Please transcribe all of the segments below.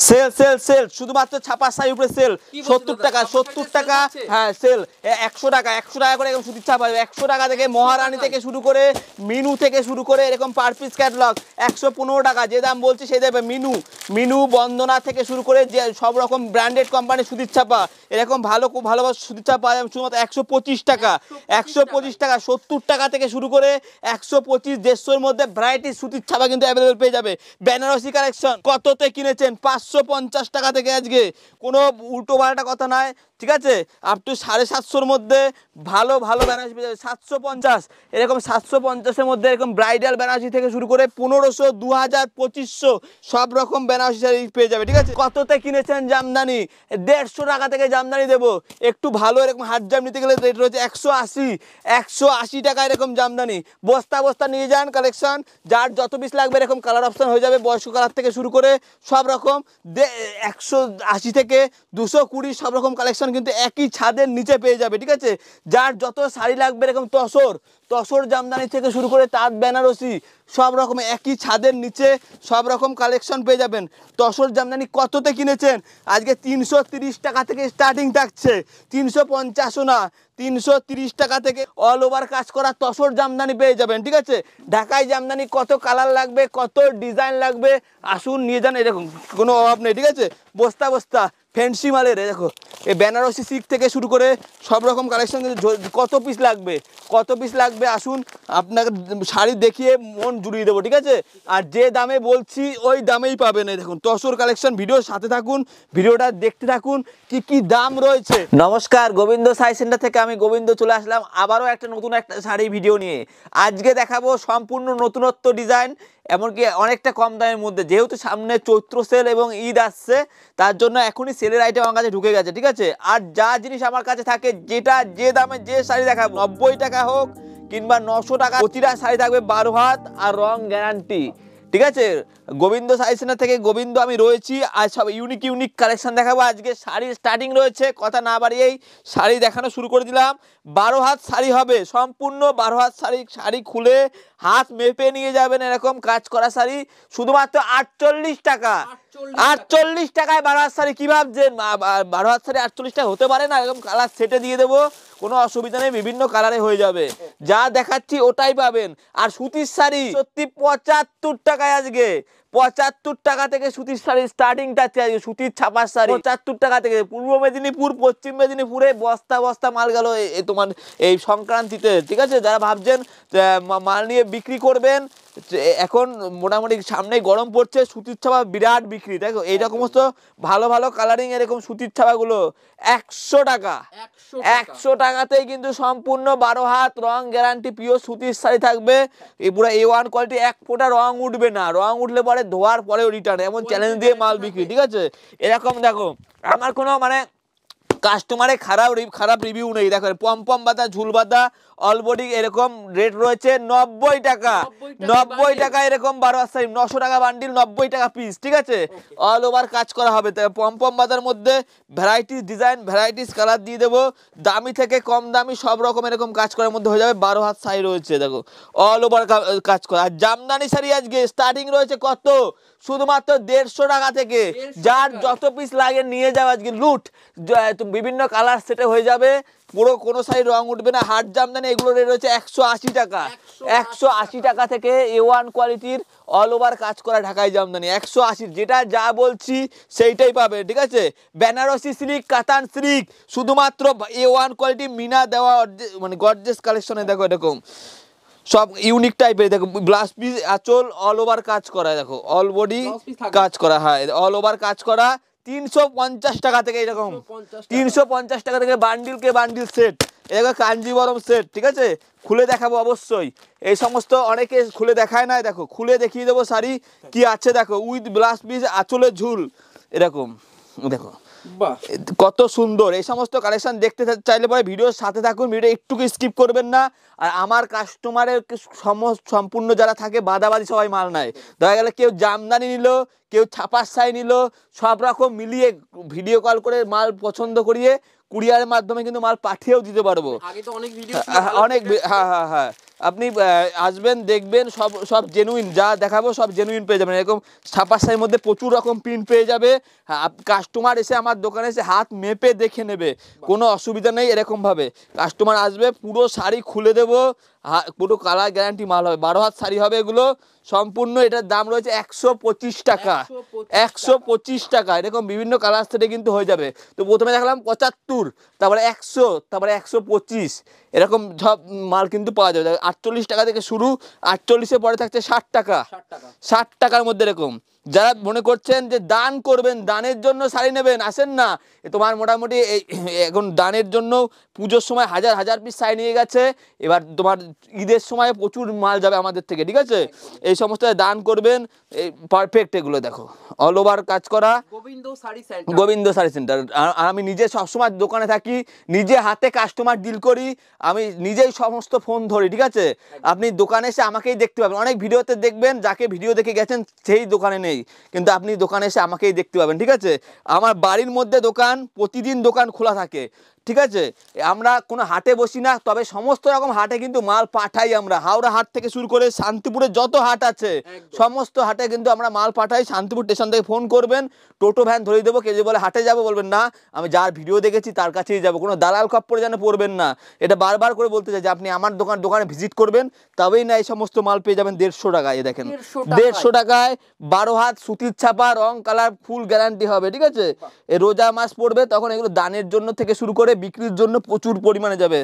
Sell sell sell শুধুমাত্র ছাপার শাড়ির উপরে সেল 70 টাকা 70 টাকা হ্যাঁ সেল 100 টাকা 100 টাকা করে এরকম সুতির ছাপা 100 টাকা থেকে মহারানী থেকে শুরু করে মিনু থেকে শুরু করে এরকম পার পিস ক্যাটালগ 115 টাকা যে দাম বলছি সেই দেবে মিনু মিনু বন্দনা থেকে শুরু করে যে সব রকম ব্র্যান্ডেড কোম্পানির সুতির ছাপা এরকম ভালো খুব ভালো সুতির ছাপা পাওয়া যাবে শুধুমাত্র 125 টাকা 125 টাকা 70 টাকা থেকে শুরু করে 125 150 মধ্যে ভ্যারাইটি সুতির ছাপা কিন্তু অ্যাভেলেবল পেয়ে যাবে বেনারসি কালেকশন কততে কিনেছেন 550 টাকা থেকে আজকে কোনো উল্টো পাল্টা কথা নয় ঠিক আছে আপ টু 750 মধ্যে ভালো ভালো বেনারসি পেয়ে যাবে 750 এরকম 750 এর মধ্যে এরকম ব্রাইডাল বেনারসি থেকে শুরু করে 1500 2000 2500 সব রকম বেনারসি শাড়ি পেয়ে যাবে ঠিক আছে কততে কিনেছেন জামদানি 150 টাকা থেকে জামদানি দেবো একটু ভালো এরকম হাত জাম নিতে গেলে রেট রয়েছে 180 টাকা এরকম জামদানি বস্তা বস্তা নিয়ে যান কালেকশন যার যত পিস লাগবে এরকম কালার অপশন হয়ে যাবে বয়স্ক কালার থেকে শুরু করে সব রকম 180 থেকে 220 সব রকম কালেকশন কিন্তু একই ছাদের নিচে পেয়ে যাবে ঠিক আছে যার যত শাড়ি লাগবে এরকম তসর জামদানি থেকে শুরু করে তাঁত বেনারসি সব রকম একই ছাদের নিচে সব রকম কালেকশন পেয়ে যাবেন তসর জামদানি কততে কিনেছেন আজকে 330 টাকা থেকে স্টার্টিং থাকছে 350ও না 330 টাকা থেকে অল ওভার কাজ করা তসর জামদানি পেয়ে যাবেন ঠিক আছে ঢাকাই জামদানি কত কালার লাগবে কত ডিজাইন লাগবে আসুন নিয়ে যান এরকম কোনো অভাব নেই ঠিক আছে বস্তা বস্তা ফ্যান্সি মালের দেখো এই বেনারসি সিল্ক থেকে শুরু করে সব রকম কালেকশন কত পিস লাগবে আসুন আপনাকে শাড়ি দেখিয়ে মন জুড়িয়ে দেবো ঠিক আছে আর যে দামে বলছি ওই দামেই পাবেন এই দেখুন তসর কালেকশন ভিডিওর সাথে থাকুন ভিডিওটা দেখতে থাকুন কি দাম রয়েছে নমস্কার গোবিন্দ সাই সেন্টার থেকে আমি গোবিন্দ চলে আসলাম আবারও একটা নতুন একটা শাড়ি ভিডিও নিয়ে আজকে দেখাবো সম্পূর্ণ নতুনত্ব ডিজাইন এমনকি অনেকটা কম দামের মধ্যে যেহেতু সামনে চৈত্র সেল এবং ঈদ আসছে তার জন্য এখনই সেলের আইটেম আমার কাছে ঢুকে গেছে ঠিক আছে আর যা জিনিস আমার কাছে থাকে যেটা যে দামে যে শাড়ি দেখাবো 90 টাকা হোক কিংবা 900 টাকা প্রতিটা শাড়ি থাকবে 12 হাত আর রং গ্যারান্টি ঠিক আছে গোবিন্দ সাই সেন্টার থেকে গোবিন্দ আমি রয়েছি আর সব ইউনিক কালেকশন দেখাবো আজকে শাড়ির স্টার্টিং রয়েছে কথা না বাড়িয়েই শাড়ি দেখানো শুরু করে দিলাম 12 হাত শাড়ি হবে সম্পূর্ণ 12 হাত শাড়ি খুলে হাত মেপে নিয়ে যাবেন এরকম কাজ করা শাড়ি শুধুমাত্র 48 টাকা 48 টাকায় 12 হাত শাড়ি কি ভাবছেন 12 হাত শাড়ি 48 টাকা হতে পারে না এরকম কালার সেটে দিয়ে দেবো কোনো অসুবিধা নেই বিভিন্ন কালারে হয়ে যাবে যা দেখাচ্ছি ওটাই পাবেন আর সুতির শাড়ি সত্যি 75 টাকায় আজকে 75 টাকা থেকে সুতির শাড়ি স্টার্টিং থাকছে আজকে সুতির ছাপার শাড়ি 75 টাকা থেকে পূর্ব মেদিনীপুর পশ্চিম মেদিনীপুরে বস্তা বস্তা মাল গেল তোমার এই সংক্রান্তিতে ঠিক আছে যারা ভাবছেন মাল নিয়ে বিক্রি করবেন এখন মোটামুটি সামনেই গরম পড়ছে সুতির ছাপা বিরাট বিক্রি দেখো এই সমস্ত ভালো ভালো কালারিং এরকম সুতির ছাপাগুলো 100 টাকা 100 টাকাতেই কিন্তু সম্পূর্ণ 12 হাত রং গ্যারান্টি পিওর সুতির শাড়ি থাকবে এই পুরো A1 কোয়ালিটি এক ফোঁটা রং উঠবে না রং উঠলে পরে ধোয়ার পরেও রিটার্ন এমন চ্যালেঞ্জ দিয়ে মাল বিক্রি ঠিক আছে এরকম দেখো আমার কোনো মানে কাস্টমারে খারাপ রিভিউ নেই দেখো পম বাতা ঝুল বাতা অল বডি এরকম রেট রয়েছে 90 টাকা 90 টাকা এরকম 12 হাত শাড়ি 900 টাকা বান্ডিল 90 টাকা পিস ঠিক আছে অল ওভার কাজ করা হবে পম বাতার মধ্যে ভ্যারাইটিস ডিজাইন ভ্যারাইটিস কালার দিয়ে দেবো দামি থেকে কম দামি সব রকম এরকম কাজ করার মধ্যে হয়ে যাবে 12 হাত শাড়ি রয়েছে দেখো অল ওভার কাজ করা আর জামদানি শাড়ি আজকে স্টার্টিং রয়েছে কত শুধুমাত্র 150 টাকা থেকে যার যত পিস লাগে নিয়ে যাও আজকে লুট বিভিন্ন কালার সেটে হয়ে যাবে পুরো কোনো সাইড রং উঠবে না হাট জামদানি এগুলো রেট রয়েছে 180 টাকা 180 টাকা থেকে A1 কোয়ালিটির অল ওভার কাজ করা ঢাকাই জামদানি 180 যেটা যা বলছি সেইটাই পাবে ঠিক আছে বেনারসি সিল্ক কাতান সিল্ক শুধুমাত্র A1 কোয়ালিটি মিনা দেওয়া মানে গর্জিয়াস কালেকশনে দেখো এরকম সব ইউনিক টাইপের দেখো ব্লাউজ পিস আঁচল অল ওভার কাজ করা দেখো অল বডি কাজ করা হয় অল ওভার কাজ করা 350 টাকা থেকে এরকম 350 টাকা থেকে বান্ডিল সেট এরকম কাঞ্জিবরম সেট ঠিক আছে খুলে দেখাবো অবশ্যই এই সমস্ত অনেকে খুলে দেখায় না দেখো খুলে দেখিয়ে দেবো শাড়ি কি আছে দেখো উইথ ব্লাউজ পিস আঁচলের ঝুল এরকম দেখো কত সুন্দর এই সমস্ত কালেকশন দেখতে চাইলে পরে ভিডিওর সাথে থাকুন ভিডিও একটু স্কিপ করবেন না আর আমার কাস্টমারের সম্পূর্ণ যারা থাকে বাদাবাদি সবাই মাল নেয় দেখা গেলে কেউ জামদানি নিল কেউ ছাপার শাড়ি নিল সব রকম মিলিয়ে ভিডিও কল করে মাল পছন্দ করিয়ে কুরিয়ারের মাধ্যমে কিন্তু মাল পাঠিয়েও দিতে পারবো। আগে তো অনেক ভিডিও অনেক, হ্যাঁ হ্যাঁ হ্যাঁ, আপনি আসবেন দেখবেন সব সব জেনুইন, যা দেখাবো সব জেনুইন পেয়ে যাবেন। এরকম ছাপার শাড়ির মধ্যে প্রচুর রকম প্রিন্ট পেয়ে যাবে। কাস্টমার এসে আমার দোকানে এসে হাত মেপে দেখে নেবে, কোনো অসুবিধা নেই। এরকমভাবে কাস্টমার আসবে, পুরো শাড়ি খুলে দেবো, পুরো কালার গ্যারান্টি মাল হবে, 12 হাত শাড়ি হবে এগুলো সম্পূর্ণ। এটার দাম রয়েছে 125 টাকা, 125 টাকা। এরকম বিভিন্ন কালার সেটে কিন্তু হয়ে যাবে। তো প্রথমে দেখলাম 75, তারপরে 100, তারপরে 125, এরকম সব মাল কিন্তু পাওয়া যাবে। 48 টাকা থেকে শুরু, 48-এর পরে থাকছে 60 টাকা, 60 টাকার মধ্যে। এরকম যারা মনে করছেন যে দান করবেন, দানের জন্য শাড়ি নেবেন, আসেন না। তোমার মোটামুটি এই এখন দানের জন্য পুজোর সময় হাজার হাজার পিস শাড়ি নিয়ে গেছে, এবার তোমার ঈদের সময় প্রচুর মাল যাবে আমাদের থেকে, ঠিক আছে? এই সমস্ত দান করবেন, এই পারফেক্ট এগুলো দেখো, অল ওভার কাজ করা, গোবিন্দ শাড়ি সেন্টার। আমি নিজে সবসময় দোকানে থাকি, নিজে হাতে কাস্টমার ডিল করি, আমি নিজেই সমস্ত ফোন ধরি, ঠিক আছে? আপনি দোকানে এসে আমাকেই দেখতে পাবেন। অনেক ভিডিওতে দেখবেন যাকে ভিডিও দেখে গেছেন সেই দোকানে নেই, কিন্তু আপনি দোকানে এসে আমাকেই দেখতে পাবেন, ঠিক আছে? আমার বাড়ির মধ্যে দোকান, প্রতিদিন দোকান খোলা থাকে, ঠিক আছে? আমরা কোনো হাটে বসি না, তবে সমস্ত রকম হাটে কিন্তু মাল পাঠাই আমরা। হাওড়া হাট থেকে শুরু করে শান্তিপুরের যত হাট আছে সমস্ত হাটে কিন্তু আমরা মাল পাঠাই। শান্তিপুর স্টেশন থেকে ফোন করবেন, টোটো ভ্যান ধরিয়ে দেবো। কেউ যদি বলে হাটে যাবো, বলবেন না আমি যার ভিডিও দেখেছি তার কাছেই যাবো, কোনো দালাল খপ্পরে যেন পড়বেন না। এটা বারবার করে বলতে চাই যে আপনি আমার দোকানে ভিজিট করবেন, তবেই না এই সমস্ত মাল পেয়ে যাবেন 150 টাকায়। দেখেন 150 টাকায় 12 হাত সুতির ছাপা, রং কালার ফুল গ্যারান্টি হবে, ঠিক আছে? এই রোজা মাস পড়বে তখন এগুলো দানের জন্য থেকে শুরু করে বিক্রির জন্য প্রচুর পরিমাণে যাবে।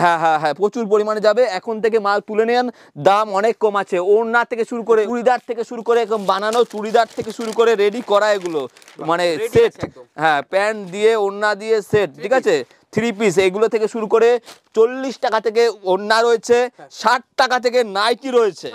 হ্যাঁ হ্যাঁ হ্যাঁ, প্রচুর পরিমাণে যাবে। এখন থেকে মাল তুলে নেন, দাম অনেক কম আছে। ওড়না থেকে শুরু করে, চুড়িদার থেকে শুরু করে, একদম বানানো চুড়িদার থেকে শুরু করে রেডি করা এগুলো, মানে সেট, হ্যাঁ প্যান্ট দিয়ে ওড়না দিয়ে সেট, ঠিক আছে? 3 পিস এগুলো থেকে শুরু করে 40 টাকা থেকে ওড়না রয়েছে, 60 টাকা থেকে নাইটি রয়েছে,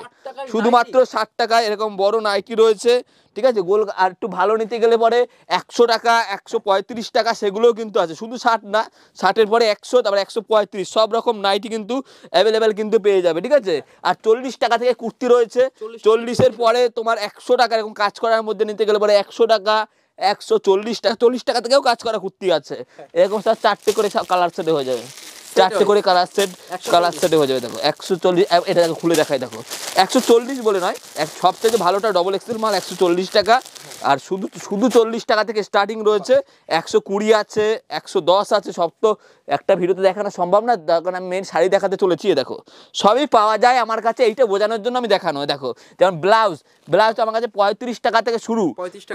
শুধুমাত্র 60 টাকায় এরকম বড় নাইটি রয়েছে, ঠিক আছে? গোল আর একটু ভালো নিতে গেলে পরে 100 টাকা, 135 টাকা সেগুলোও কিন্তু আছে। শুধু 60 না, 60-এর পরে 100, তারপরে 135, সব রকম নাইটি কিন্তু অ্যাভেলেবেল কিন্তু পেয়ে যাবে, ঠিক আছে? আর 40 টাকা থেকে কুর্তি রয়েছে, 40-এর পরে তোমার 100 টাকা, এরকম কাজ করার মধ্যে নিতে গেলে পরে 100 টাকা, 140 টাকা, 40 টাকা থেকেও কাজ করা কুর্তি আছে। এরকম স্যার 4টে করে কালার সেটে হয়ে যাবে, 4টে করে কালার সেটে হয়ে যাবে। দেখো 140, এটা দেখো খুলে দেখাই, দেখো 140 বলে নয়, সব থেকে ভালোটা ডবল এক্সেল মাল 140 টাকা। আর শুধু 40 টাকা থেকে স্টার্টিং রয়েছে, 120 আছে, 110 আছে। সব তো একটা ভিডিওতে দেখানো সম্ভব না, কারণ আমি মেন শাড়ি দেখাতে চলেছি। দেখো সবই পাওয়া যায় আমার কাছে, এইটা বোঝানোর জন্য আমি দেখানো। দেখো যেমন ব্লাউজ আমার কাছে 35 টাকা থেকে শুরু,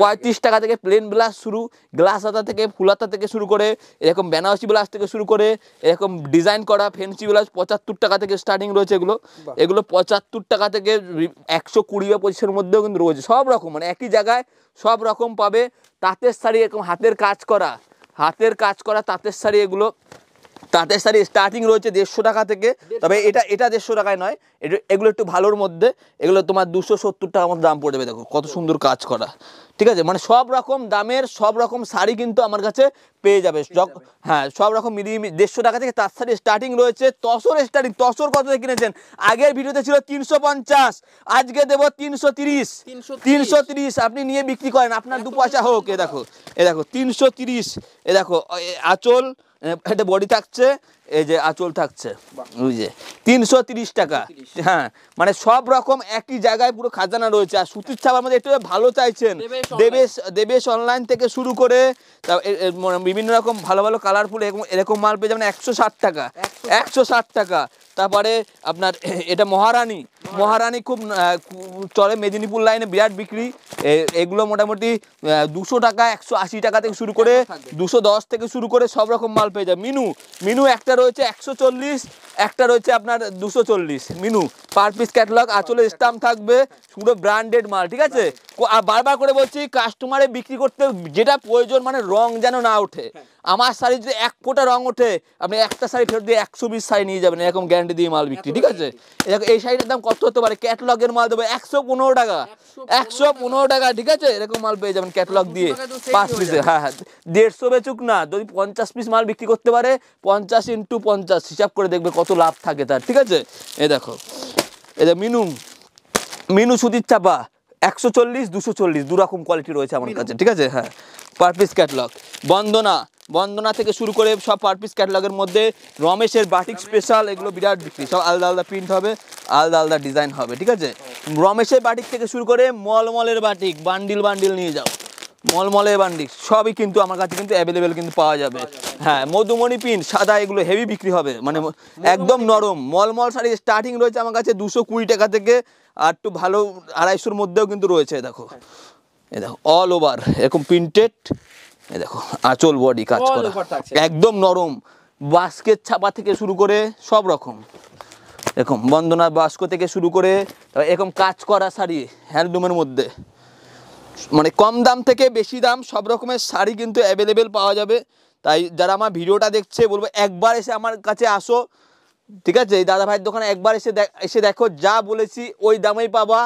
35 টাকা থেকে প্লেন ব্লাউজ শুরু, গ্লাস হাতা থেকে, ফুল হাতা থেকে শুরু করে, এরকম বেনারসি ব্লাউজ থেকে শুরু করে, এরকম ডিজাইন করা ফ্যান্সি ব্লাউজ 75 টাকা থেকে স্টার্টিং রয়েছে। এগুলো 75 টাকা থেকে 120 বা 25-এর মধ্যেও কিন্তু রয়েছে। সব রকম, মানে একই জায়গায় সব রকম পাবে। তাঁতের শাড়ি, এরকম হাতের কাজ করা তাঁতের শাড়ি, এগুলো তাঁতের শাড়ি স্টার্টিং রয়েছে 150 টাকা থেকে। তবে এটা 150 টাকায় নয়, এগুলো একটু ভালোর মধ্যে, এগুলো তোমার 270 টাকার মতো দাম পড়ে যাবে। দেখো কত সুন্দর কাজ করা, ঠিক আছে? মানে সব রকম দামের সব রকম শাড়ি কিন্তু আমার কাছে পেয়ে যাবে। হ্যাঁ, সব রকম মিলিয়ে 150 টাকা থেকে তার শাড়ি স্টার্টিং রয়েছে। তসর স্টার্টিং, তসর কত থেকে কিনেছেন? আগের ভিডিওতে ছিল 350, আজকে দেবো 330। আপনি নিয়ে বিক্রি করেন, আপনার 2 পয়সা হোক। এ দেখো 330। এ দেখো আঁচল, এটা বডি থাকছে, এই যে আঁচল থাকছে, ওই যে 330 টাকা। হ্যাঁ, মানে সব রকম একই জায়গায় পুরো খাজানা রয়েছে। আর সুতির ছাপার মধ্যে একটু ভালো চাইছেন, দেবেশ অনলাইন থেকে শুরু করে বিভিন্ন রকম ভালো ভালো কালারফুল এরকম মাল পেয়ে যাবেন 160 টাকা, 160 টাকা। তারপরে আপনার এটা মহারানী খুব চলে, মেদিনীপুর লাইনে বিরাট বিক্রি। এগুলো মোটামুটি 200 টাকা, 180 টাকা থেকে শুরু করে 210 থেকে শুরু করে সব রকম মাল পেয়ে যায়। মিনু একটা রয়েছে 140, একটা রয়েছে আপনার 240। মিনু পার পিস ক্যাটালগ, আঁচলের স্টাম্প থাকবে, পুরো ব্র্যান্ডেড মাল, ঠিক আছে? আর বারবার করে বলছি, কাস্টমারে বিক্রি করতে যেটা প্রয়োজন, মানে রং যেন না ওঠে। আমার শাড়ি যদি 1 ফোঁটা রং ওঠে, আপনি একটা শাড়ি ফেরত দিয়ে 120 শাড়ি নিয়ে যাবেন, এরকম গ্যারান্টি দিয়ে মাল বিক্রি, ঠিক আছে? এই শাড়িটার দাম কত হতে পারে? ক্যাটালগের মাল দেবো 115 টাকা, 115 টাকা, ঠিক আছে? এরকম মাল পেয়ে যাবেন ক্যাটালগ দিয়ে 5 পিসে। হ্যাঁ, 150 বেচুক না, যদি 50 পিস মাল বিক্রি করতে পারে, 50 × 50 হিসাব করে দেখবে কত লাভ থাকে তার, ঠিক আছে? এই দেখো, এটা মিনু সুতির চাপা 140, 240, 2 রকম কোয়ালিটি রয়েছে আমার কাছে, ঠিক আছে? হ্যাঁ, পার পিস ক্যাটালগ। বন্দনা থেকে শুরু করে সব পার পিস ক্যাটালগের মধ্যে রমেশের বাটিক স্পেশাল, এগুলো বিরাট বিক্রি, সব আলাদা আলাদা প্রিন্ট হবে, আলাদা আলাদা ডিজাইন হবে, ঠিক আছে। রমেশের বাটিক থেকে শুরু করে মলমলের বাটিক, বান্ডিল বান্ডিল নিয়ে যাও, মলমলের বান্ডিল সবই কিন্তু আমার কাছে কিন্তু অ্যাভেলেবেল কিন্তু পাওয়া যাবে। হ্যাঁ, মধুমণি প্রিন্ট সাদা, এগুলো হেভি বিক্রি হবে, মানে একদম নরম মলমল শাড়ি স্টার্টিং রয়েছে আমার কাছে 220 টাকা থেকে, আর একটু ভালো 250-র মধ্যেও কিন্তু রয়েছে। দেখো এই দেখো অল ওভার এরকম প্রিন্টেড, এই দেখো আঁচল বডি কাজ করা, একদম নরম, বাস্কেট ছাপা থেকে শুরু করে সব রকম, এরকম বন্দনা বাস্ক থেকে শুরু করে এরকম কাজ করা শাড়ি হ্যান্ডলুমের মধ্যে, মানে কম দাম থেকে বেশি দাম সব রকমের শাড়ি কিন্তু অ্যাভেলেবেল পাওয়া যাবে। তাই যারা আমার ভিডিওটা দেখছে বলবো একবার এসে আমার কাছে আসো, ঠিক আছে। এই দাদা ভাইয়ের দোকানে একবার এসে দেখো, যা বলেছি ওই দামেই পাবা,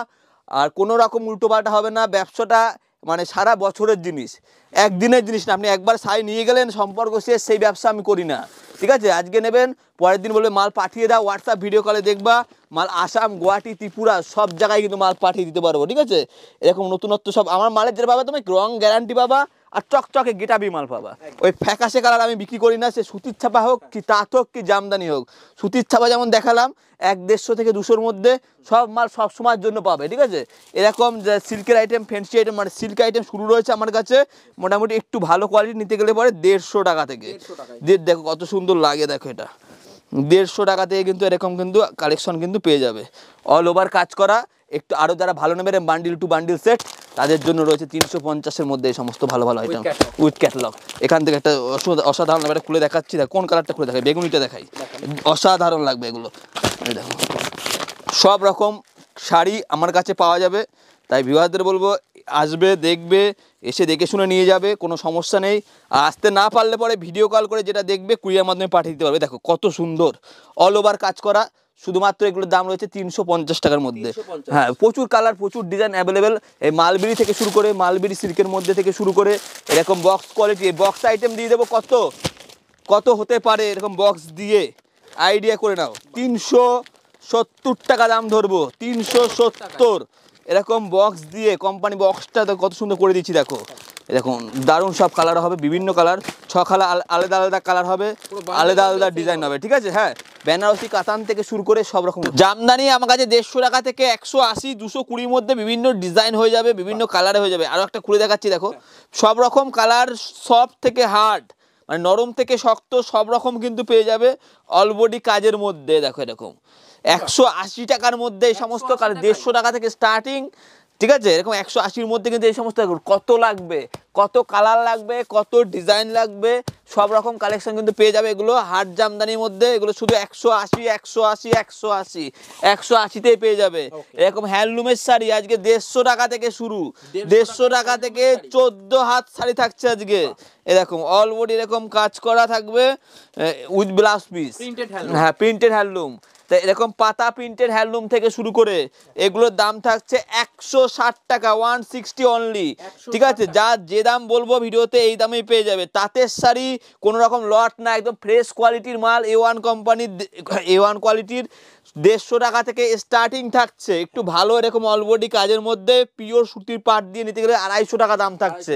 আর কোনো রকম উল্টোপাল্টা হবে না। ব্যবসাটা মানে সারা বছরের জিনিস, একদিনের জিনিস না। আপনি একবার শাড়ি নিয়ে গেলেন সম্পর্ক শেষ, সেই ব্যবসা আমি করি না, ঠিক আছে। আজকে নেবেন, পরের দিন বলবে মাল পাঠিয়ে দাও, হোয়াটসঅ্যাপ ভিডিও কলে দেখবা মাল আসাম, গুয়াহাটি, ত্রিপুরা সব জায়গায় কিন্তু মাল পাঠিয়ে দিতে পারবো, ঠিক আছে। এরকম নতুনত্ব সব আমার মালের যেটা পাবা তুমি রং গ্যারান্টি পাবা, আর চকচকে গেটাবি মাল পাবা। ওই ফ্যাকাশে কালার আমি বিক্রি করি না, সে সুতির ছাপা হোক কি তাঁত হোক কি জামদানি হোক। সুতির ছাপা যেমন দেখালাম 100-150 থেকে 200-র মধ্যে সব মাল সব সময়ের জন্য পাবে, ঠিক আছে। এরকম সিল্কের আইটেম, ফ্যান্সি আইটেম, মানে সিল্ক আইটেম শুরু রয়েছে আমার কাছে মোটামুটি একটু ভালো কোয়ালিটি নিতে গেলে পরে 150 টাকা থেকে। দেখো কত সুন্দর লাগে, দেখো এটা 150 টাকা থেকে কিন্তু এরকম কিন্তু কালেকশন কিন্তু পেয়ে যাবে, অল ওভার কাজ করা। একটু আরও যারা ভালো নেবেন বান্ডিল টু বান্ডিল সেট, তাদের জন্য রয়েছে 350-এর মধ্যে এই সমস্ত ভালো ভালো আইটেম উইথ ক্যাটালগ। এখান থেকে একটা অসাধারণ লাগবে, খুলে দেখাচ্ছি, কোন কালারটা খুলে দেখাই, বেগুনিটা দেখাই, অসাধারণ লাগবে এগুলো। দেখো সব রকম শাড়ি আমার কাছে পাওয়া যাবে, তাই ভিউয়ারদের বলবো আসবে, দেখবে, এসে দেখে শুনে নিয়ে যাবে, কোনো সমস্যা নেই। আর আসতে না পারলে পরে ভিডিও কল করে যেটা দেখবে কুরিয়ার মাধ্যমে পাঠিয়ে দিতে পারবে। দেখো কত সুন্দর অল ওভার কাজ করা, শুধুমাত্র এগুলোর দাম রয়েছে 350 টাকার মধ্যে। হ্যাঁ, প্রচুর কালার, প্রচুর ডিজাইন অ্যাভেলেবেল। এই মালবেরি থেকে শুরু করে, মালবেরি সিল্কের মধ্যে থেকে শুরু করে এরকম বক্স কোয়ালিটি, বক্স আইটেম দিয়ে দেবো। কত কত হতে পারে এরকম বক্স দিয়ে আইডিয়া করে নাও। 370 টাকা দাম ধরবো, 370 এরকম বক্স দিয়ে, কোম্পানি বক্সটা কত সুন্দর করে দিচ্ছি। দেখো দেখুন দারুণ সব কালার হবে, বিভিন্ন কালার, 6 কালার আলাদা আলাদা কালার হবে, আলাদা আলাদা ডিজাইন হবে, ঠিক আছে। হ্যাঁ, বেনারসি কাতান থেকে শুরু করে সব রকম জামদানি আমার কাছে 150 টাকা থেকে 180, 220 মধ্যে বিভিন্ন ডিজাইন হয়ে যাবে, বিভিন্ন কালারে হয়ে যাবে। আরও একটা খুলে দেখাচ্ছি, দেখো সব রকম কালার, সফট থেকে হার্ড, মানে নরম থেকে শক্ত সব রকম কিন্তু পেয়ে যাবে অল বডি কাজের মধ্যে। দেখো এরকম 180 টাকার মধ্যে এই সমস্ত কালার, 150 টাকা থেকে স্টার্টিং, ঠিক আছে। এরকম 180-র মধ্যে কিন্তু এই সমস্ত কত লাগবে, কত কালার লাগবে, কত ডিজাইন লাগবে, সব রকম কালেকশন কিন্তু পেয়ে যাবে। এগুলো হাট জামদানির মধ্যে, এগুলো শুধু 180, 180, 180, 180তেই পেয়ে যাবে। এরকম হ্যান্ডলুমের শাড়ি আজকে 150 টাকা থেকে শুরু, 150 টাকা থেকে 14 হাত শাড়ি থাকছে আজকে। এরকম অল বডি এরকম কাজ করা থাকবে উইথ ব্লাউজ পিস, হ্যাঁ প্রিন্টেড হ্যান্ডলুম। তাই এরকম পাতা প্রিন্টেড হ্যান্ডলুম থেকে শুরু করে এগুলোর দাম থাকছে 160 টাকা, 160 অনলি, ঠিক আছে। যা যে দাম বলবো ভিডিওতে এই দামেই পেয়ে যাবে। তাঁতের শাড়ি কোনো রকম লট না, একদম ফ্রেশ কোয়ালিটির মাল, A1 কোম্পানির, A1 কোয়ালিটির 150 টাকা থেকে স্টার্টিং থাকছে। একটু ভালো এরকম অলবডি কাজের মধ্যে পিওর সুতির পাট দিয়ে নিতে গেলে 250 টাকা দাম থাকছে।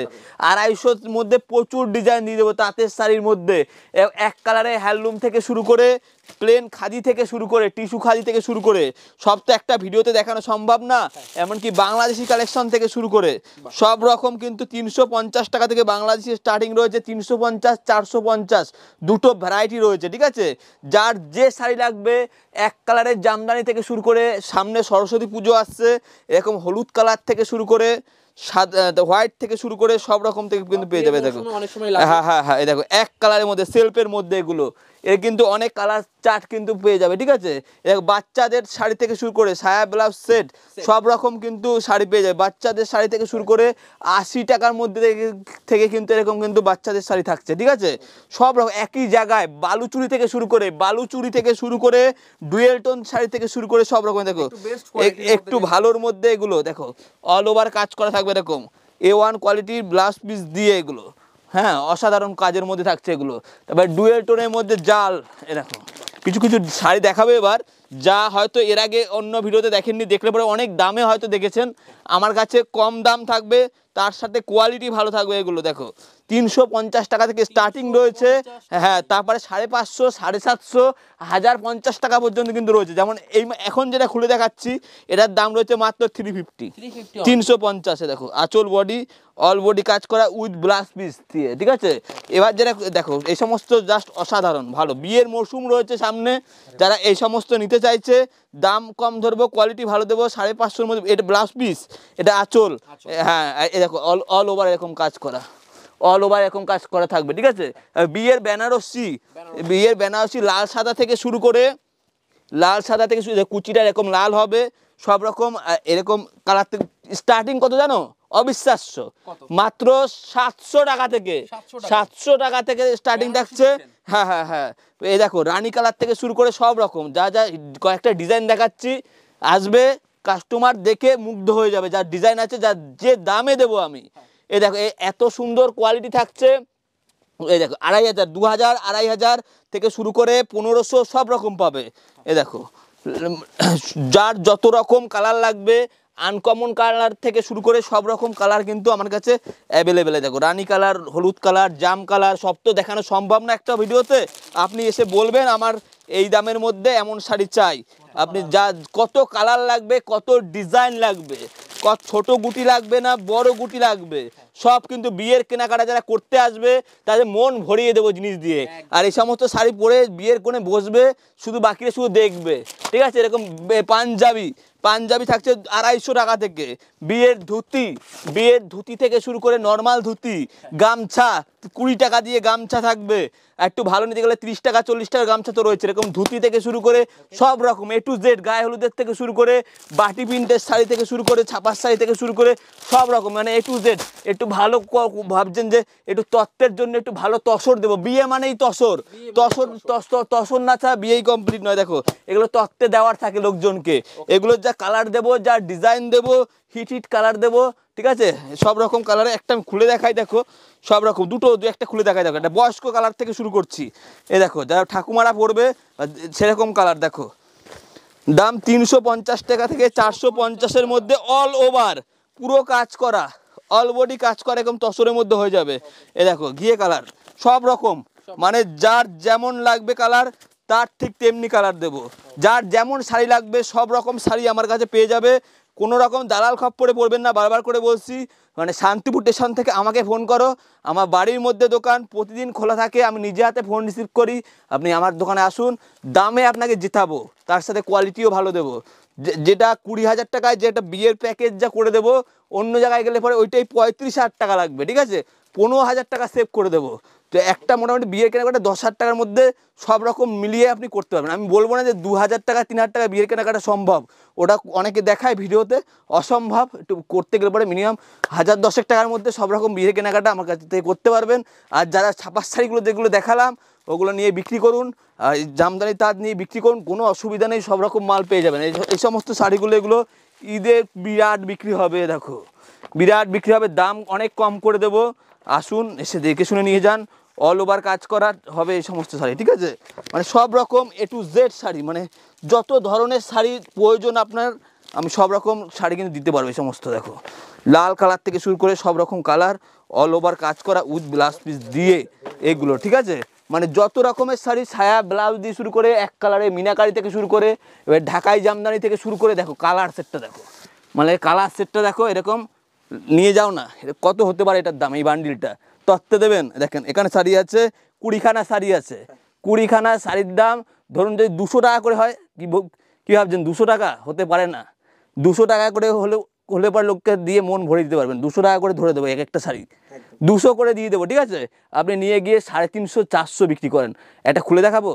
250-র মধ্যে প্রচুর ডিজাইন দিয়ে দেবো তাঁতের শাড়ির মধ্যে, এক কালারে হ্যান্ডলুম থেকে শুরু করে প্লেন খাদি থেকে শুরু করে টিস্যু খাদি থেকে শুরু করে সব তো একটা ভিডিওতে দেখানো সম্ভব না, এমনকি বাংলাদেশি কালেকশন থেকে শুরু করে সব রকম কিন্তু 350 টাকা থেকে বাংলাদেশি স্টার্টিং রয়েছে, 350, 450 দুটো ভ্যারাইটি রয়েছে, ঠিক আছে। যার যে শাড়ি লাগবে, এক কালারের জামদানি থেকে শুরু করে, সামনে সরস্বতী পুজো আসছে, এরকম হলুদ কালার থেকে শুরু করে সাদা হোয়াইট থেকে শুরু করে সব রকম থেকে কিন্তু পেয়ে যাবে। দেখো হ্যাঁ হ্যাঁ হ্যাঁ, এই দেখো এক কালারের মধ্যে সেলফের মধ্যে এগুলো, এর কিন্তু অনেক কালার চার্ট কিন্তু পেয়ে যাবে, ঠিক আছে। বাচ্চাদের শাড়ি থেকে শুরু করে সায়া ব্লাউজ সেট সব রকম কিন্তু শাড়ি পেয়ে যাবে। বাচ্চাদের শাড়ি থেকে শুরু করে 80 টাকার মধ্যে থেকে কিন্তু এরকম কিন্তু বাচ্চাদের শাড়ি থাকছে, ঠিক আছে। সব রকম একই জায়গায়, বালুচুরি থেকে শুরু করে ডুয়েল টোন শাড়ি থেকে শুরু করে সব রকম। দেখো একটু ভালোর মধ্যে এগুলো দেখো অল ওভার কাজ করা থাকবে, এরকম A1 কোয়ালিটির ব্লাউজ পিস দিয়ে এগুলো, হ্যাঁ অসাধারণ কাজের মধ্যে থাকছে এগুলো। তারপর ডুয়েল টোনের মধ্যে জাল, এরকম কিছু কিছু শাড়ি দেখাবে এবার, যা হয়তো এর আগে অন্য ভিডিওতে দেখেননি, দেখলে পরে অনেক দামে হয়তো দেখেছেন, আমার কাছে কম দাম থাকবে, তার সাথে কোয়ালিটি ভালো থাকবে। এগুলো দেখো 350 টাকা থেকে স্টার্টিং রয়েছে, হ্যাঁ, তারপরে 550, 750, 1050 টাকা পর্যন্ত কিন্তু রয়েছে। যেমন এই এখন যেটা খুলে দেখাচ্ছি এটার দাম রয়েছে মাত্র 350, 350-এ। দেখো আঁচল বডি, অল বডি কাজ করা উইথ ব্লাউজ পিস দিয়ে, ঠিক আছে। এবার যেটা দেখো এই সমস্ত জাস্ট অসাধারণ ভালো, বিয়ের মরশুম রয়েছে সামনে, যারা এই সমস্ত নিতে চাইছে দাম কম ধরবো, কোয়ালিটি ভালো দেবো, 550-এর মধ্যে। এটা ব্লাউজ পিস, এটা আঁচল, হ্যাঁ, এই দেখো অল ওভার এরকম কাজ করা, অল ওভার এরকম কাজ করা থাকবে, ঠিক আছে। বিয়ের বেনারসি, বিয়ের বেনারসি লাল সাদা থেকে শুরু করে, লাল সাদা থেকে শুরু, কুচিটা এরকম লাল হবে, সব রকম এরকম কালার থেকে স্টার্টিং কত জানো? অবিশ্বাস্য, মাত্র 700 টাকা থেকে, 700 টাকা থেকে স্টার্টিং থাকছে। হ্যাঁ হ্যাঁ হ্যাঁ, এই দেখো রানী কালার থেকে শুরু করে সব রকম, যা যা কয়েকটা ডিজাইন দেখাচ্ছি, আসবে কাস্টমার দেখে মুগ্ধ হয়ে যাবে, যা ডিজাইন আছে, যা যে দামে দেবো আমি। এই দেখো এত সুন্দর কোয়ালিটি থাকছে। এই দেখো 2500, 2000, 2500 থেকে শুরু করে 1500 সব রকম পাবে। এই দেখো যার যত রকম কালার লাগবে, আনকমন কালার থেকে শুরু করে সব রকম কালার কিন্তু আমার কাছে অ্যাভেলেবেল। দেখো রানী কালার, হলুদ কালার, জাম কালার, সব তো দেখানো সম্ভব না একটা ভিডিওতে। আপনি এসে বলবেন আমার এই দামের মধ্যে এমন শাড়ি চাই, আপনি যা কত কালার লাগবে, কত ডিজাইন লাগবে, কত ছোট গুটি লাগবে না বড় গুটি লাগবে, সব কিন্তু বিয়ের কেনাকাটা যারা করতে আসবে তাদের মন ভরিয়ে দেবো জিনিস দিয়ে। আর এই সমস্ত শাড়ি পরে বিয়ের কোণে বসবে, শুধু বাকিরা শুধু দেখবে, ঠিক আছে। এরকম পাঞ্জাবি, পাঞ্জাবি থাকছে 250 টাকা থেকে, বিয়ের ধুতি, বিয়ের ধুতি থেকে শুরু করে নর্মাল ধুতি, গামছা 20 টাকা দিয়ে গামছা থাকবে, একটু ভালো নিতে গেলে 30 টাকা 40 টাকা গামছা তো রয়েছে। এরকম ধুতি থেকে শুরু করে সব রকম A to Z, গায়ে হলুদের থেকে শুরু করে বাটি প্রিন্টের শাড়ি থেকে শুরু করে ছাপার শাড়ি থেকে শুরু করে সব রকম, মানে A to Z। একটু ভালো ভাবছেন যে একটু তত্ত্বের জন্য একটু ভালো তসর দেবো, বিয়ে মানেই তসর, তসর তসর না ছাড়া বিয়েই কমপ্লিট নয়। দেখো এগুলো তত্ত্বে দেওয়ার থাকে লোকজনকে, এগুলোর যা কালার দেবো, যা ডিজাইন দেবো, হিট হিট কালার দেবো, ঠিক আছে। সব রকম কালারে একটা আমি খুলে দেখাই, দেখো সব রকম, দু একটা খুলে দেখাই। দেখো একটা বয়স্ক কালার থেকে শুরু করছি, এই দেখো যারা ঠাকুমারা পড়বে সেরকম কালার। দেখো দাম 350 টাকা থেকে 450-এর মধ্যে, অল ওভার পুরো কাজ করা, অল বডি কাজ করা, এরকম তসরের মধ্যে হয়ে যাবে। এই দেখো ঘিয়ে কালার, সব রকম, মানে যার যেমন লাগবে কালার তার ঠিক তেমনি কালার দেবো, যার যেমন শাড়ি লাগবে সব রকম শাড়ি আমার কাছে পেয়ে যাবে। কোনো রকম দালাল খপ্পরে পড়বেন না, বারবার করে বলছি। মানে শান্তিপুর স্টেশন থেকে আমাকে ফোন করো, আমার বাড়ির মধ্যে দোকান, প্রতিদিন খোলা থাকে, আমি নিজে হাতে ফোন রিসিভ করি। আপনি আমার দোকানে আসুন, দামে আপনাকে জেতাবো, তার সাথে কোয়ালিটিও ভালো দেবো। যেটা 20,000 টাকায় যেটা বিয়ের প্যাকেজ যা করে দেবো, অন্য জায়গায় গেলে পরে ওইটাই 35,000 টাকা লাগবে, ঠিক আছে। 15,000 টাকা সেভ করে দেবো। তো একটা মোটামুটি বিয়ের কেনাকাটা 10,000 টাকার মধ্যে সব রকম মিলিয়ে আপনি করতে পারবেন। আমি বলবো না যে 2,000 টাকা 3,000 টাকা বিয়ের কেনাকাটা সম্ভব, ওটা অনেকে দেখায় ভিডিওতে, অসম্ভব। একটু করতে গেলে পরে মিনিমাম 1010 টাকার মধ্যে সব রকম বিয়ের কেনাকাটা আমার কাছ থেকে করতে পারবেন। আর যারা ছাপার শাড়িগুলো যেগুলো দেখালাম ওগুলো নিয়ে বিক্রি করুন, আর জামদানি তাঁত নিয়ে বিক্রি করুন, কোনো অসুবিধা নেই, সব রকম মাল পেয়ে যাবেন। এই সমস্ত শাড়িগুলো এগুলো ঈদে বিরাট বিক্রি হবে, দেখো বিরাট বিক্রি হবে, দাম অনেক কম করে দেবো। আসুন এসে দেখে শুনে নিয়ে যান, অল ওভার কাজ করা হবে এই সমস্ত শাড়ি, ঠিক আছে। মানে সব রকম A to Z শাড়ি, মানে যত ধরনের শাড়ি প্রয়োজন আপনার আমি সব রকম শাড়ি কিন্তু দিতে পারবো। এই সমস্ত দেখো লাল কালার থেকে শুরু করে সব রকম কালার, অল ওভার কাজ করা উইথ ব্লাউজ পিস দিয়ে এগুলো, ঠিক আছে। মানে যত রকমের শাড়ি, সায়া ব্লাউজ দিয়ে শুরু করে এক কালারে মিনাকারি থেকে শুরু করে এবার ঢাকাই জামদানি থেকে শুরু করে, দেখো কালার সেটটা দেখো, মানে কালার সেটটা দেখো, এরকম নিয়ে যাও না, কত হতে পারে এটার দাম। এই বান্ডিলটা তত্ত্বে দেবেন, দেখেন এখানে শাড়ি আছে 20খানা শাড়ি আছে, 20খানা শাড়ির দাম ধরুন যদি 200 টাকা করে হয়, কী ভাবছেন 200 টাকা হতে পারে না। 200 টাকা করে হলে পরে লোককে দিয়ে মন ভরে দিতে পারবেন। 200 টাকা করে ধরে দেবো, এক একটা শাড়ি 200 করে দিয়ে দেবো, ঠিক আছে। আপনি নিয়ে গিয়ে 350 400 বিক্রি করেন। একটা খুলে দেখাবো,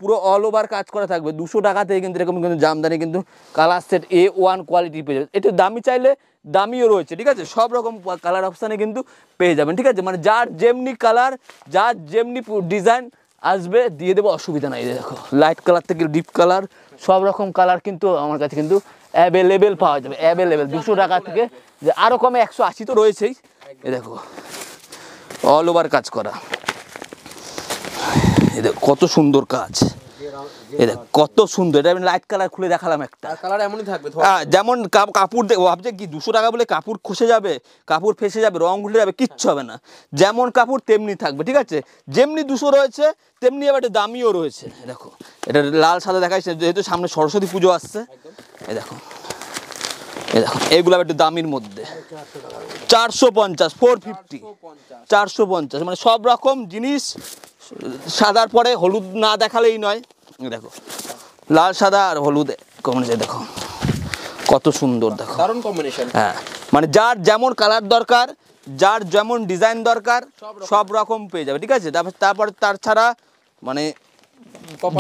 পুরো অল ওভার কাজ করা থাকবে, 200 টাকা থেকে কিন্তু এরকম কিন্তু জামদানি কিন্তু কালার সেট A1 কোয়ালিটি পেয়ে যাবে। একটু দামি চাইলে দামিও রয়েছে, ঠিক আছে, সব রকম কালার অপশানে কিন্তু পেয়ে যাবেন, ঠিক আছে। মানে যার যেমনি কালার, যার যেমনি ডিজাইন আসবে দিয়ে দেবো, অসুবিধা নাই। দেখো লাইট কালার থেকে ডিপ কালার সব রকম কালার কিন্তু আমার কাছে কিন্তু অ্যাভেলেবেল পাওয়া যাবে, অ্যাভেলেবেল 200 টাকা থেকে, যে আরও কমে 180 তো রয়েছেই। এ দেখো অল ওভার কাজ করা, কত সুন্দর কাজ, এই দেখ কত সুন্দর, এটা আমি লাইট কালার খুলে দেখালাম একটা। কালার এমনই থাকবে, যেমন কাপড় ভাবছে কি 200 টাকা বলে কাপড় খসে যাবে, কাপড় ফেসে যাবে, রং উঠে যাবে, কিচ্ছু হবে না। যেমন কাপড় তেমনি থাকবে, ঠিক আছে। যেমনি 200 রয়েছে তেমনি আবার একটা দামিও রয়েছে। দেখো এটা লাল সাদা দেখাইছে, যেহেতু সামনে সরস্বতী পুজো আসছে। এই দেখো, এই দেখো এইগুলো একটু দামির মধ্যে 450, 450, 450, মানে সব রকম জিনিস। সাদার পরে হলুদ না দেখালেই নয়। দেখো লাল সাদা আর হলুদ কম্বিনেশন, দেখো কত সুন্দর, দেখো দারুণ কম্বিনেশন। হ্যাঁ, মানে যার যেমন কালার দরকার, যার যেমন ডিজাইন দরকার, সব রকম পেয়ে যাবে, ঠিক আছে। তারপর তার ছাড়া মানে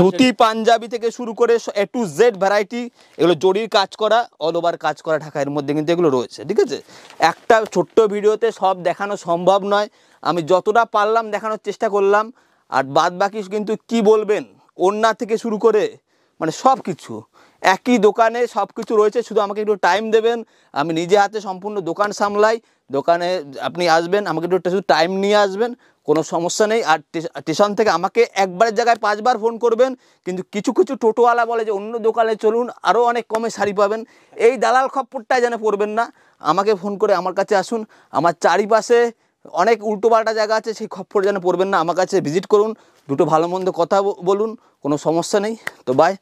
ধুতি পাঞ্জাবি থেকে শুরু করে A to Z ভ্যারাইটি, এগুলো জরির কাজ করা, অল ওভার কাজ করা ঢাকার মধ্যে কিন্তু এগুলো রয়েছে, ঠিক আছে। একটা ছোট্ট ভিডিওতে সব দেখানো সম্ভব নয়, আমি যতটা পারলাম দেখানোর চেষ্টা করলাম। আর বাদ বাকি কিন্তু কি বলবেন, ওড়না থেকে শুরু করে মানে সব কিছু একই দোকানে সব কিছু রয়েছে। শুধু আমাকে একটু টাইম দেবেন, আমি নিজে হাতে সম্পূর্ণ দোকান সামলাই। দোকানে আপনি আসবেন, আমাকে একটু শুধু টাইম নিয়ে আসবেন, কোনো সমস্যা নেই। আর স্টেশন থেকে আমাকে একবারের জায়গায় 5 বার ফোন করবেন। কিন্তু কিছু কিছু টোটোওয়ালা বলে যে অন্য দোকানে চলুন, আরও অনেক কমে শাড়ি পাবেন। এই দালাল খপ্পরটায় যেন পড়বেন না, আমাকে ফোন করে আমার কাছে আসুন। আমার চারিপাশে অনেক উল্টোপাল্টা জায়গা আছে, সেই খপ্পর যেন পড়বেন না, আমার কাছে ভিজিট করুন, দুটো ভালো মন্দ কথা বলুন, কোনো সমস্যা নেই। তো বাই।